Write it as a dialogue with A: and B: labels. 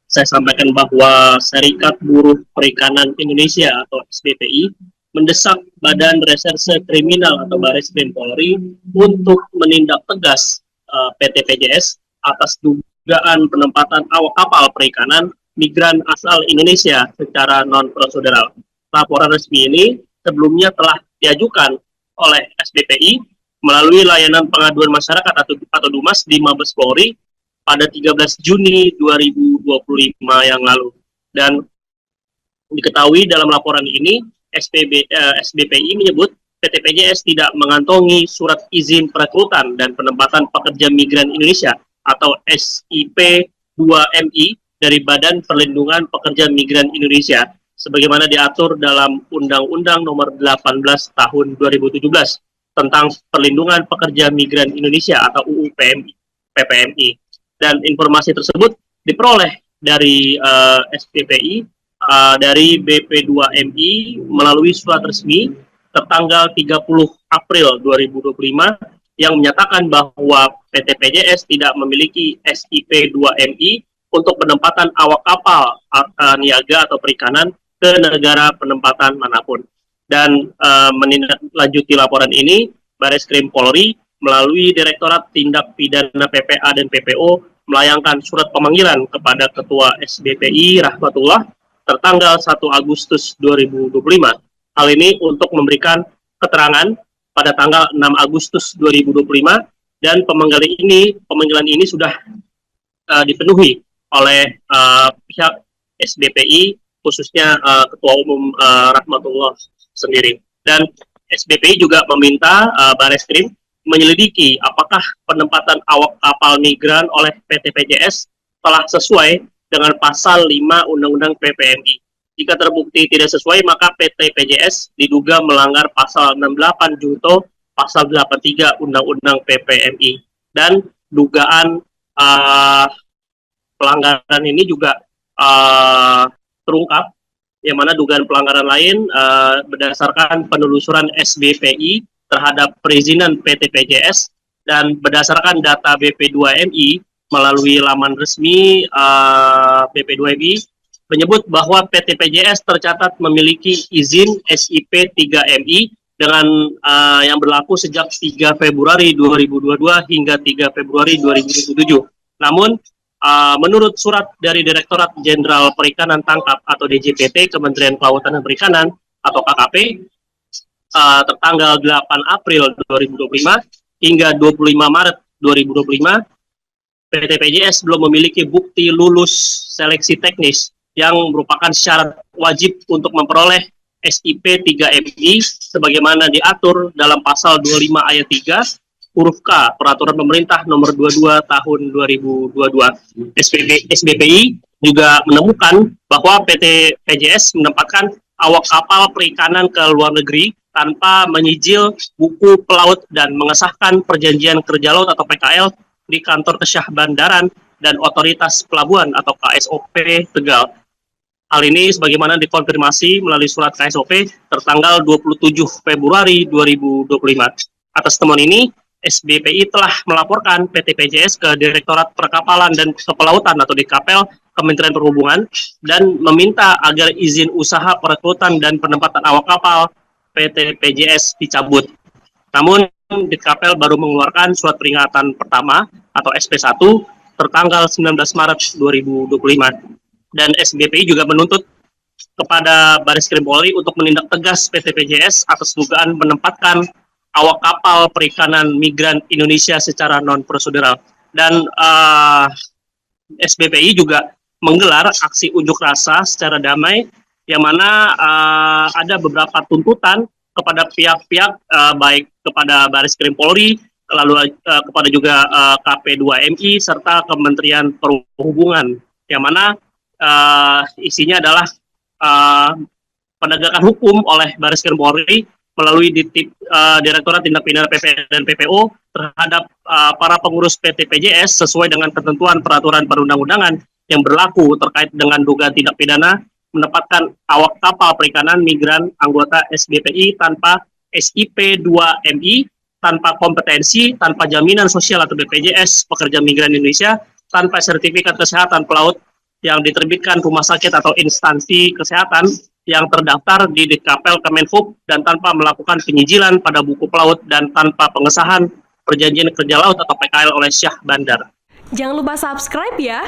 A: saya sampaikan bahwa Serikat Buruh Perikanan Indonesia atau SBPI mendesak Badan Reserse Kriminal atau Bareskrim Polri untuk menindak tegas PT PJS atas dugaan penempatan awak kapal perikanan migran asal Indonesia secara non-prosedural. Laporan resmi ini sebelumnya telah diajukan oleh SBPI melalui layanan pengaduan masyarakat atau DUMAS di Mabes Polri pada 13 Juni 2025 yang lalu. Dan diketahui dalam laporan ini, SBPI menyebut PT PJS tidak mengantongi surat izin perekrutan dan penempatan pekerja migran Indonesia atau SIP 2MI dari Badan Perlindungan Pekerja Migran Indonesia sebagaimana diatur dalam Undang-Undang Nomor 18 Tahun 2017 tentang Perlindungan Pekerja Migran Indonesia atau UU PPMI. Dan informasi tersebut diperoleh dari SBPI dari BP2MI melalui surat resmi tertanggal 30 April 2025 yang menyatakan bahwa PT PJS tidak memiliki SIP 2MI untuk penempatan awak kapal niaga atau perikanan ke negara penempatan manapun. Dan menindaklanjuti laporan ini, Bareskrim Polri melalui Direktorat Tindak Pidana PPA dan PPO melayangkan surat pemanggilan kepada Ketua SBPI Rahmatullah tertanggal 1 Agustus 2025. Hal ini untuk memberikan keterangan pada tanggal 6 Agustus 2025 dan pemanggilan ini sudah dipenuhi oleh pihak SBPI khususnya Ketua Umum Rahmatullah sendiri. Dan SBPI juga meminta Bareskrim menyelidiki apakah penempatan awak kapal migran oleh PT PJS telah sesuai dengan pasal 5 Undang-Undang PPMI. Jika terbukti tidak sesuai, maka PT PJS diduga melanggar pasal 68 junto pasal 83 Undang-Undang PPMI. Dan dugaan pelanggaran ini juga terungkap, yang mana dugaan pelanggaran lain berdasarkan penelusuran SBPI terhadap perizinan PT PJS dan berdasarkan data BP2MI melalui laman resmi BP2MI menyebut bahwa PT PJS tercatat memiliki izin SIP 3MI dengan yang berlaku sejak 3 Februari 2022 hingga 3 Februari 2027. Namun menurut surat dari Direktorat Jenderal Perikanan Tangkap atau DJPT Kementerian Kelautan dan Perikanan atau KKP tertanggal 8 April 2025 hingga 25 Maret 2025, PT PJS belum memiliki bukti lulus seleksi teknis yang merupakan syarat wajib untuk memperoleh SIP 3MI sebagaimana diatur dalam pasal 25 ayat 3 huruf K Peraturan Pemerintah Nomor 22 Tahun 2022. SBPI juga menemukan bahwa PT PJS menempatkan awak kapal perikanan ke luar negeri tanpa menyijil buku pelaut dan mengesahkan perjanjian kerja laut atau PKL di kantor Kesyah Bandaran dan Otoritas Pelabuhan atau KSOP Tegal. Hal ini sebagaimana dikonfirmasi melalui surat KSOP tertanggal 27 Februari 2025. Atas temuan ini, SBPI telah melaporkan PT PJS ke Direktorat Perkapalan dan Kepelautan atau DKPL Kementerian Perhubungan dan meminta agar izin usaha perekrutan dan penempatan awak kapal PT PJS dicabut. Namun DKPL baru mengeluarkan surat peringatan pertama atau SP1 tertanggal 19 Maret 2025. Dan SBPI juga menuntut kepada Bareskrim Polri untuk menindak tegas PT PJS atas dugaan menempatkan awak kapal perikanan migran Indonesia secara non-prosedural. Dan SBPI juga menggelar aksi unjuk rasa secara damai yang mana ada beberapa tuntutan kepada pihak-pihak baik kepada Bareskrim Polri, lalu kepada juga KP2MI serta Kementerian Perhubungan, yang mana isinya adalah penegakan hukum oleh Bareskrim Polri melalui Direktorat Tindak Pidana PPA dan PPO terhadap para pengurus PT PJS sesuai dengan ketentuan peraturan perundang-undangan yang berlaku terkait dengan dugaan tindak pidana menempatkan awak kapal perikanan migran anggota SBPI tanpa SIP 2MI, tanpa kompetensi, tanpa jaminan sosial atau BPJS pekerja migran Indonesia, tanpa sertifikat kesehatan pelaut yang diterbitkan rumah sakit atau instansi kesehatan yang terdaftar di Dikapel Kemenhub dan tanpa melakukan penyijilan pada buku pelaut dan tanpa pengesahan perjanjian kerja laut atau PKL oleh Syah Bandar.
B: Jangan lupa subscribe ya.